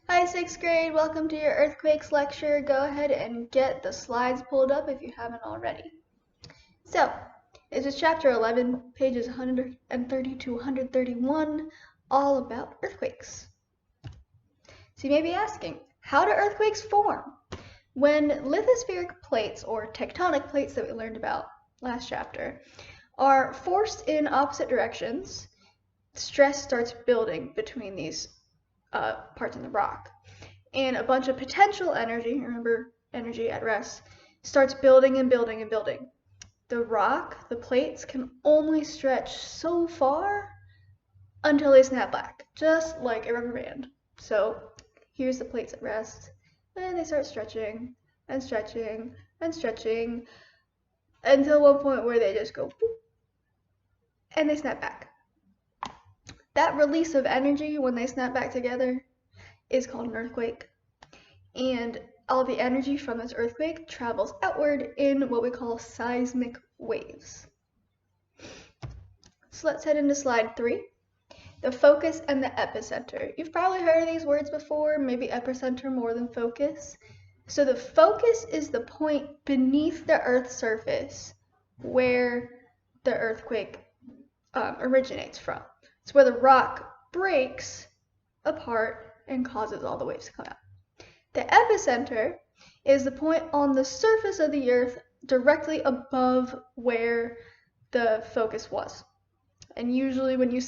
Hi, 6th grade. Welcome to your earthquakes lecture. Go ahead and get the slides pulled up if you haven't already. So, this is chapter 11, pages 130 to 131, all about earthquakes. So you may be asking, how do earthquakes form? When lithospheric plates, or tectonic plates that we learned about last chapter, are forced in opposite directions, stress starts building between these parts in the rock. And a bunch of potential energy, remember energy at rest, starts building and building and building. The rock, the plates, can only stretch so far until they snap back, just like a rubber band. So here's the plates at rest, and they start stretching and stretching and stretching until one point where they just go boop, and they snap back. That release of energy when they snap back together is called an earthquake. And all the energy from this earthquake travels outward in what we call seismic waves. So let's head into slide 3, the focus and the epicenter. You've probably heard of these words before, maybe epicenter more than focus. So the focus is the point beneath the Earth's surface where the earthquake originates from. It's where the rock breaks apart and causes all the waves to come out. The epicenter is the point on the surface of the Earth directly above where the focus was. And usually when you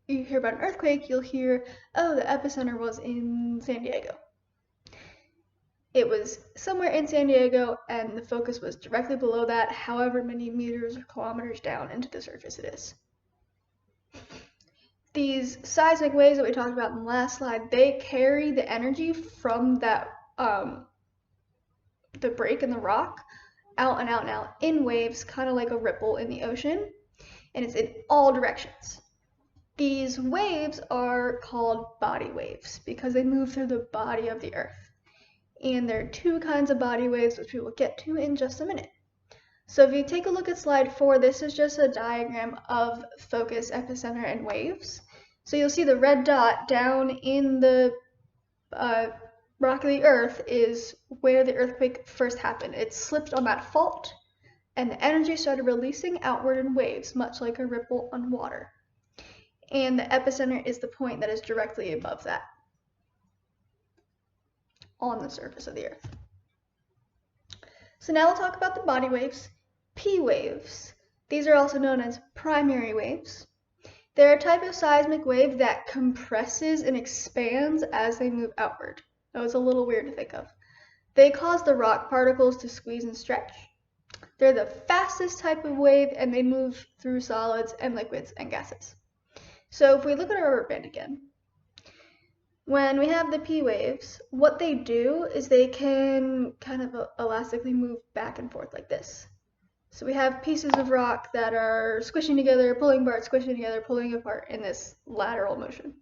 hear about an earthquake, you'll hear, oh, the epicenter was in San Diego. It was somewhere in San Diego, and the focus was directly below that, however many meters or kilometers down into the surface it is. These seismic waves that we talked about in the last slide, they carry the energy from that the break in the rock out and out and out in waves, kind of like a ripple in the ocean, and it's in all directions. These waves are called body waves because they move through the body of the Earth. And there are two kinds of body waves, which we will get to in just a minute. So if you take a look at slide 4, this is just a diagram of focus, epicenter, and waves. So you'll see the red dot down in the rock of the Earth is where the earthquake first happened. It slipped on that fault, and the energy started releasing outward in waves, much like a ripple on water. And the epicenter is the point that is directly above that, on the surface of the Earth. So now we'll talk about the body waves. P waves. These are also known as primary waves. They're a type of seismic wave that compresses and expands as they move outward. That was a little weird to think of. They cause the rock particles to squeeze and stretch. They're the fastest type of wave, and they move through solids and liquids and gases. So if we look at our rubber band again, when we have the P waves, what they do is they can kind of elastically move back and forth like this. So we have pieces of rock that are squishing together, pulling apart, squishing together, pulling apart in this lateral motion.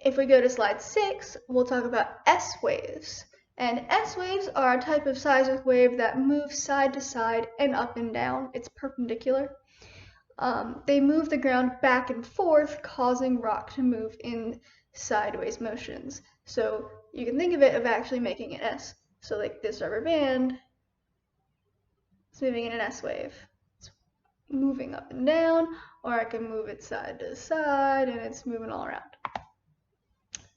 If we go to slide 6, we'll talk about S waves. And S waves are a type of seismic wave that moves side to side and up and down. It's perpendicular. They move the ground back and forth, causing rock to move in sideways motions. So you can think of it of actually making an S. So like this rubber band, it's moving in an S wave. It's moving up and down, or I can move it side to side, and it's moving all around.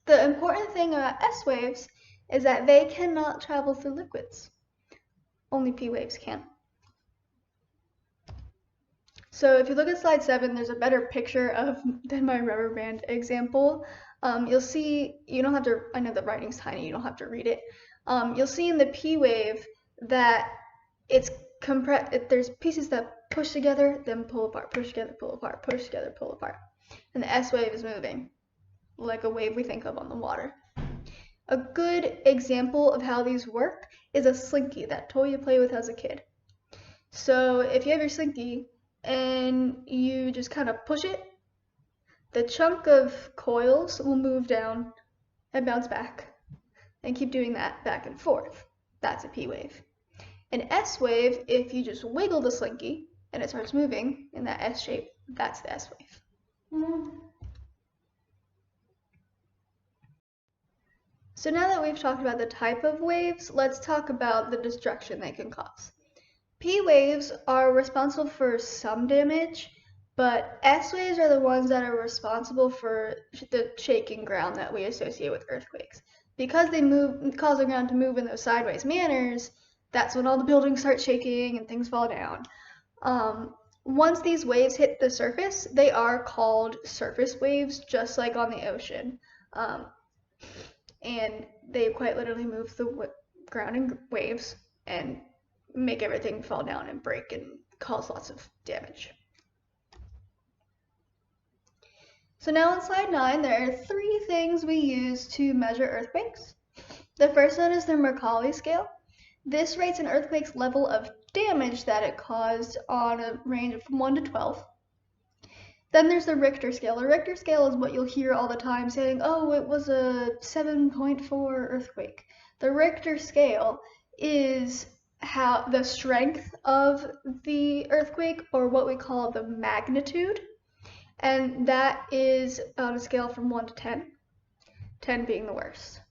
The important thing about S waves is that they cannot travel through liquids. Only P waves can. So if you look at slide 7, there's a better picture than my rubber band example. You'll see, you don't have to, I know the writing's tiny, you don't have to read it. You'll see in the P wave that it's compressed, there's pieces that push together, then pull apart, push together, pull apart, push together, pull apart. And the S wave is moving, like a wave we think of on the water. A good example of how these work is a slinky, that toy you play with as a kid. So if you have your slinky, and you just kind of push it, the chunk of coils will move down and bounce back, and keep doing that back and forth. That's a P wave. An S wave, if you just wiggle the slinky and it starts moving in that S shape, that's the S wave. So now that we've talked about the type of waves, let's talk about the destruction they can cause. P waves are responsible for some damage, but S waves are the ones that are responsible for the shaking ground that we associate with earthquakes. Because they cause the ground to move in those sideways manners, that's when all the buildings start shaking and things fall down. Once these waves hit the surface, they are called surface waves, just like on the ocean. And they quite literally move the ground in waves and make everything fall down and break and cause lots of damage. So now on slide 9, there are 3 things we use to measure earthquakes. The first one is the Mercalli scale. This rates an earthquake's level of damage that it caused on a range from 1 to 12. Then there's the Richter scale. The Richter scale is what you'll hear all the time saying, oh, it was a 7.4 earthquake. The Richter scale is how the strength of the earthquake, or what we call the magnitude, and that is on a scale from 1 to 10, 10 being the worst.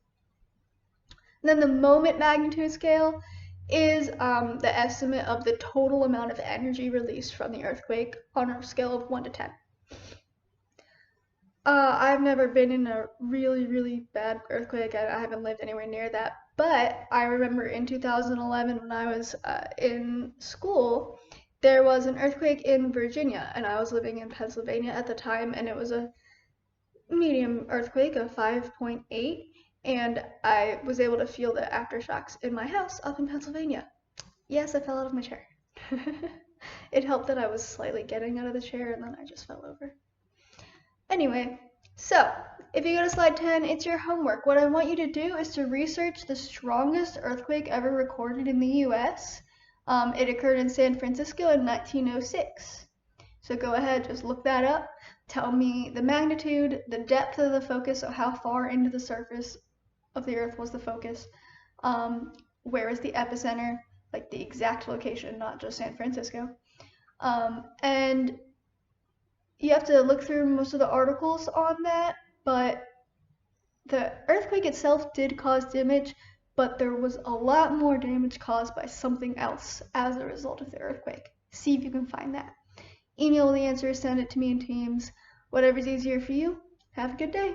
And then the moment magnitude scale is the estimate of the total amount of energy released from the earthquake on a scale of 1 to 10. I've never been in a really, really bad earthquake. I haven't lived anywhere near that. But I remember in 2011 when I was in school, there was an earthquake in Virginia, and I was living in Pennsylvania at the time, and it was a medium earthquake, a 5.8, and I was able to feel the aftershocks in my house up in Pennsylvania. Yes, I fell out of my chair. It helped that I was slightly getting out of the chair, and then I just fell over. Anyway, so if you go to slide 10, it's your homework. What I want you to do is to research the strongest earthquake ever recorded in the US. It occurred in San Francisco in 1906. So go ahead, just look that up. Tell me the magnitude, the depth of the focus, so how far into the surface of the earth was the focus, where is the epicenter, like the exact location, not just San Francisco. And you have to look through most of the articles on that, but the earthquake itself did cause damage, but there was a lot more damage caused by something else as a result of the earthquake. See if you can find that. Email the answer, send it to me in Teams, whatever's easier for you. Have a good day.